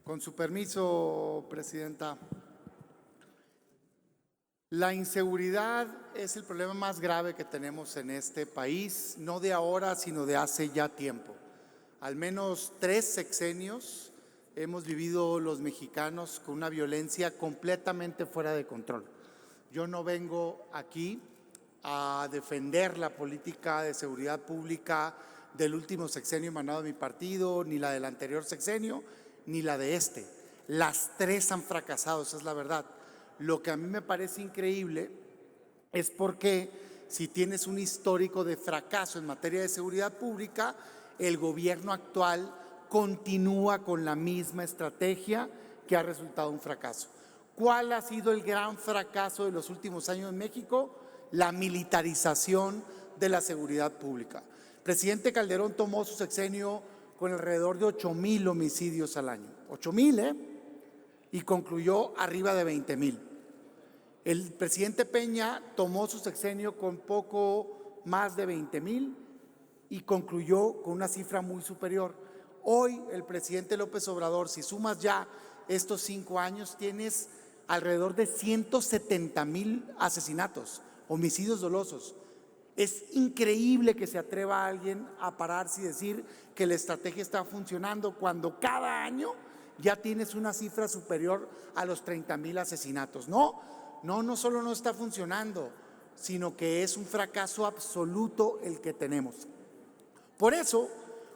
Con su permiso, Presidenta. La inseguridad es el problema más grave que tenemos en este país, no de ahora, sino de hace ya tiempo. Al menos 3 sexenios hemos vivido los mexicanos con una violencia completamente fuera de control. Yo no vengo aquí a defender la política de seguridad pública del último sexenio emanado de mi partido, ni la del anterior sexenio, ni la de este. Las 3 han fracasado, esa es la verdad. Lo que a mí me parece increíble es porque si tienes un histórico de fracaso en materia de seguridad pública, el gobierno actual continúa con la misma estrategia que ha resultado un fracaso. ¿Cuál ha sido el gran fracaso de los últimos años en México? La militarización de la seguridad pública. El presidente Calderón tomó su sexenio con alrededor de 8,000 homicidios al año. 8,000, y concluyó arriba de 20,000. El presidente Peña tomó su sexenio con poco más de 20,000 y concluyó con una cifra muy superior. Hoy el presidente López Obrador, si sumas ya estos 5 años, tienes alrededor de 170,000 asesinatos, homicidios dolosos. Es increíble que se atreva alguien a pararse y decir que la estrategia está funcionando cuando cada año ya tienes una cifra superior a los 30,000 asesinatos. No solo no está funcionando, sino que es un fracaso absoluto el que tenemos. Por eso,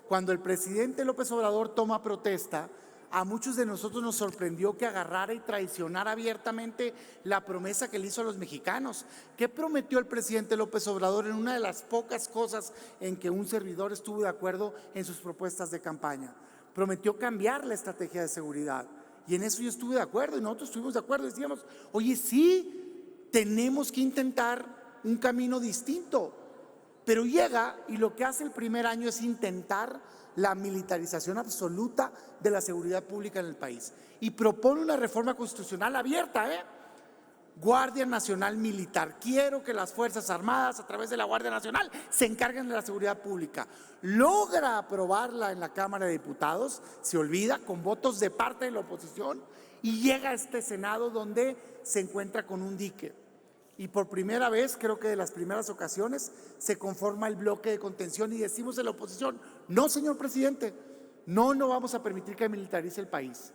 cuando el presidente López Obrador toma protesta, a muchos de nosotros nos sorprendió que agarrara y traicionara abiertamente la promesa que le hizo a los mexicanos. ¿Qué prometió el presidente López Obrador en una de las pocas cosas en que un servidor estuvo de acuerdo en sus propuestas de campaña? Prometió cambiar la estrategia de seguridad. Y en eso yo estuve de acuerdo y nosotros estuvimos de acuerdo. Decíamos, oye, sí, tenemos que intentar un camino distinto. Pero llega y lo que hace el primer año es intentar la militarización absoluta de la seguridad pública en el país. Y propone una reforma constitucional abierta, Guardia Nacional Militar. Quiero que las Fuerzas Armadas, a través de la Guardia Nacional, se encarguen de la seguridad pública. Logra aprobarla en la Cámara de Diputados, se olvida, con votos de parte de la oposición, y llega a este Senado donde se encuentra con un dique. Y por primera vez, creo que de las primeras ocasiones, se conforma el bloque de contención y decimos en la oposición, no, señor presidente, no vamos a permitir que militarice el país.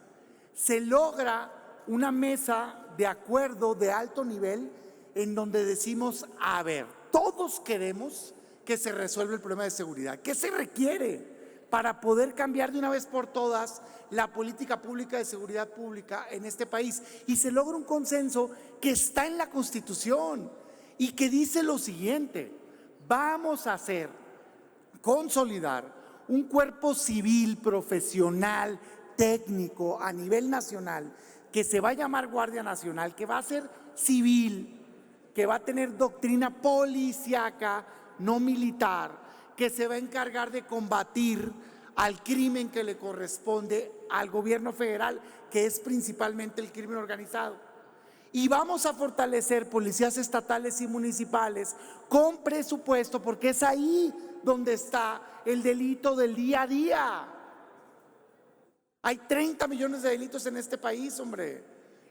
Se logra una mesa de acuerdo de alto nivel en donde decimos, a ver, todos queremos que se resuelva el problema de seguridad. ¿Qué se requiere para poder cambiar de una vez por todas la política pública de seguridad pública en este país? Y se logra un consenso que está en la Constitución y que dice lo siguiente: vamos a consolidar un cuerpo civil, profesional, técnico a nivel nacional, que se va a llamar Guardia Nacional, que va a ser civil, que va a tener doctrina policíaca, no militar, que se va a encargar de combatir al crimen que le corresponde al gobierno federal, que es principalmente el crimen organizado. Y vamos a fortalecer policías estatales y municipales con presupuesto, porque es ahí donde está el delito del día a día. Hay 30 millones de delitos en este país, hombre.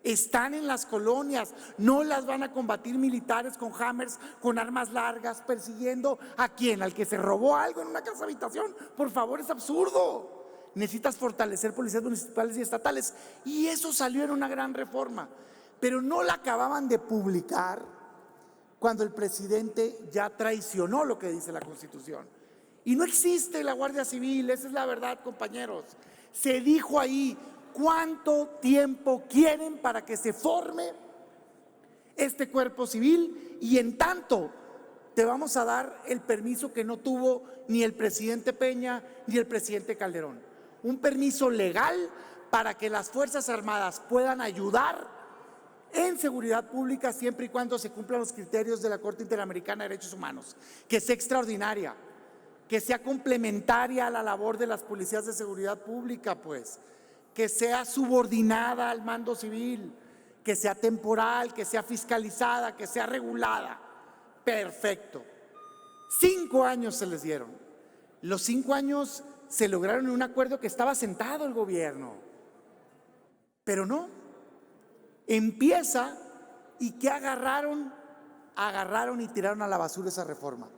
Están en las colonias, no las van a combatir militares con hammers, con armas largas, persiguiendo ¿a quién? Al que se robó algo en una casa habitación. Por favor, es absurdo. Necesitas fortalecer policías municipales y estatales. Y eso salió en una gran reforma, pero no la acababan de publicar cuando el presidente ya traicionó lo que dice la Constitución. Y no existe la Guardia Civil, esa es la verdad, compañeros. Se dijo ahí, ¿cuánto tiempo quieren para que se forme este cuerpo civil? Y en tanto te vamos a dar el permiso que no tuvo ni el presidente Peña ni el presidente Calderón. Un permiso legal para que las Fuerzas Armadas puedan ayudar en seguridad pública siempre y cuando se cumplan los criterios de la Corte Interamericana de Derechos Humanos. Que sea extraordinaria, que sea complementaria a la labor de las policías de seguridad pública, pues, que sea subordinada al mando civil, que sea temporal, que sea fiscalizada, que sea regulada. Perfecto. 5 años se les dieron. Los 5 años se lograron en un acuerdo que estaba sentado el gobierno. Pero no, empieza y ¿qué agarraron? Agarraron y tiraron a la basura esa reforma.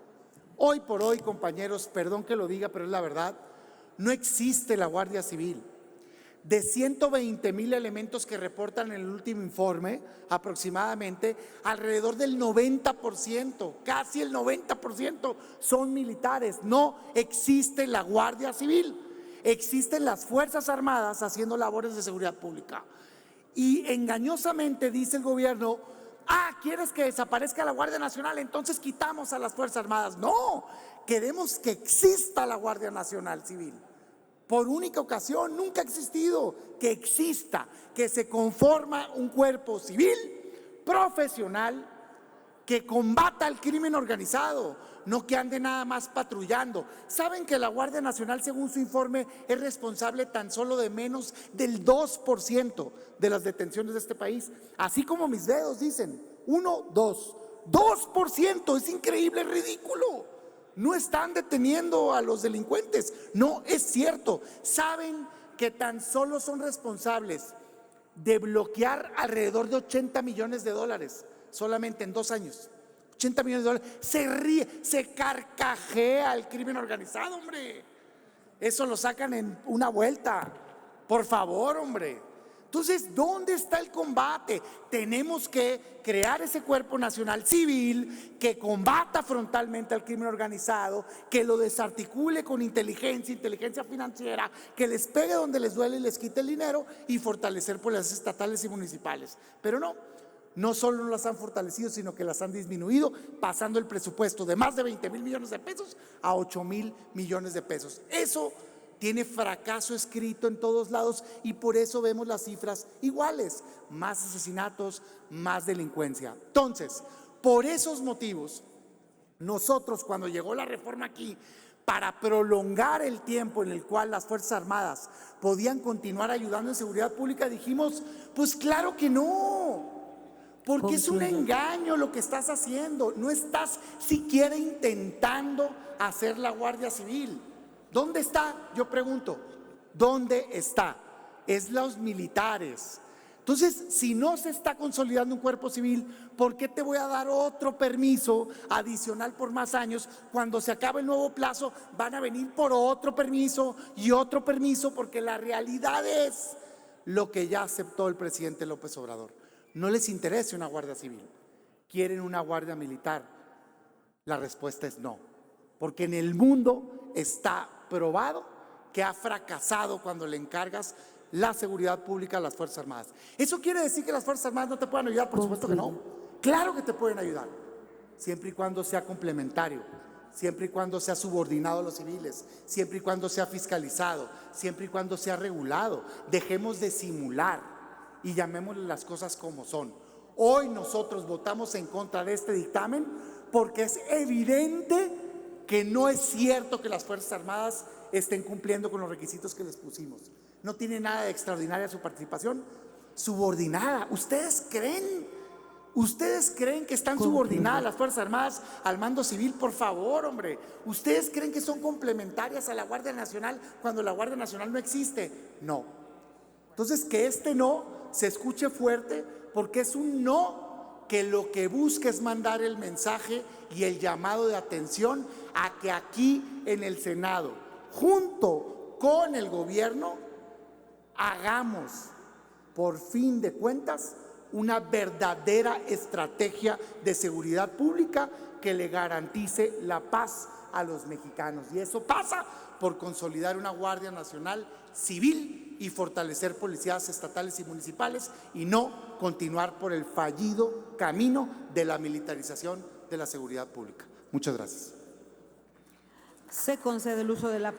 Hoy por hoy, compañeros, perdón que lo diga, pero es la verdad, no existe la Guardia Civil. De 120,000 elementos que reportan en el último informe, aproximadamente, alrededor del 90%, casi el 90% son militares. No existe la Guardia Civil. Existen las Fuerzas Armadas haciendo labores de seguridad pública. Y engañosamente dice el gobierno: ¿quieres que desaparezca la Guardia Nacional? Entonces quitamos a las Fuerzas Armadas. No, queremos que exista la Guardia Nacional Civil. Por única ocasión, nunca ha existido, que exista, que se conforma un cuerpo civil, profesional, que combata el crimen organizado, no que ande nada más patrullando. ¿Saben que la Guardia Nacional, según su informe, es responsable tan solo de menos del 2% de las detenciones de este país? Así como mis dedos dicen, 1, 2, 2%, es increíble, es ridículo. No están deteniendo a los delincuentes, no es cierto. ¿Saben que tan solo son responsables de bloquear alrededor de 80 millones de dólares solamente en 2 años? 80 millones de dólares. Se ríe, se carcajea el crimen organizado, hombre. Eso lo sacan en una vuelta. Por favor, hombre. Entonces, ¿dónde está el combate? Tenemos que crear ese cuerpo nacional civil que combata frontalmente al crimen organizado, que lo desarticule con inteligencia financiera, que les pegue donde les duele y les quite el dinero, y fortalecer policías estatales y municipales. Pero no solo no las han fortalecido, sino que las han disminuido, pasando el presupuesto de más de 20,000 millones de pesos a 8,000 millones de pesos. Eso tiene fracaso escrito en todos lados y por eso vemos las cifras iguales: más asesinatos, más delincuencia. Entonces, por esos motivos, nosotros, cuando llegó la reforma aquí, para prolongar el tiempo en el cual las Fuerzas Armadas podían continuar ayudando en seguridad pública, dijimos: pues claro que no, porque es un engaño lo que estás haciendo. No estás siquiera intentando hacer la Guardia Civil. ¿Dónde está? Yo pregunto, ¿dónde está? Es los militares. Entonces, si no se está consolidando un cuerpo civil, ¿por qué te voy a dar otro permiso adicional por más años? Cuando se acabe el nuevo plazo, van a venir por otro permiso y otro permiso, porque la realidad es lo que ya aceptó el presidente López Obrador. No les interesa una Guardia Civil, quieren una Guardia Militar. La respuesta es no, porque en el mundo está probado que ha fracasado cuando le encargas la seguridad pública a las Fuerzas Armadas. ¿Eso quiere decir que las Fuerzas Armadas no te puedan ayudar? Por supuesto que no. Claro que te pueden ayudar, siempre y cuando sea complementario, siempre y cuando sea subordinado a los civiles, siempre y cuando sea fiscalizado, siempre y cuando sea regulado. Dejemos de simular y llamémosle las cosas como son. Hoy nosotros votamos en contra de este dictamen porque es evidente que no es cierto que las Fuerzas Armadas estén cumpliendo con los requisitos que les pusimos. No tiene nada de extraordinaria su participación. Subordinada. ¿Ustedes creen que están subordinadas las Fuerzas Armadas al mando civil? Por favor, hombre. ¿Ustedes creen que son complementarias a la Guardia Nacional cuando la Guardia Nacional no existe? No. Entonces, que este no se escuche fuerte, porque es un no que lo que busca es mandar el mensaje y el llamado de atención a que aquí en el Senado, junto con el gobierno, hagamos por fin de cuentas una verdadera estrategia de seguridad pública que le garantice la paz a los mexicanos. Y eso pasa por consolidar una Guardia Nacional Civil y fortalecer policías estatales y municipales, y no continuar por el fallido camino de la militarización de la seguridad pública. Muchas gracias. Se concede el uso de la